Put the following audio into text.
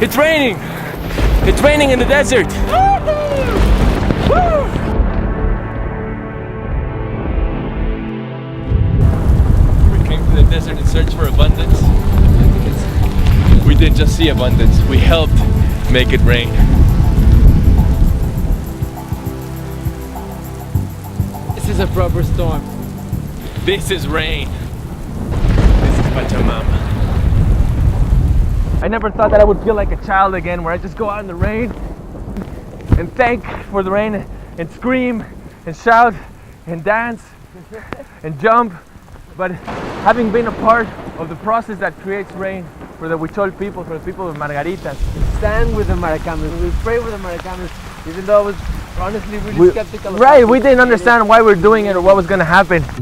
It's raining! It's raining in the desert! Woo! We came to the desert in search for abundance. We didn't just see abundance, we helped make it rain. This is a proper storm. This is rain. This is Pachamama. I never thought that I would feel like a child again, where I just go out in the rain and thank for the rain and scream and shout and dance and jump. But having been a part of the process that creates rain for the Huichol people, for the people of Margaritas, We stand with the Maracamas. We pray with the Maracamas, even though I was honestly really skeptical. Right, we didn't understand why we're doing it or what was going to happen.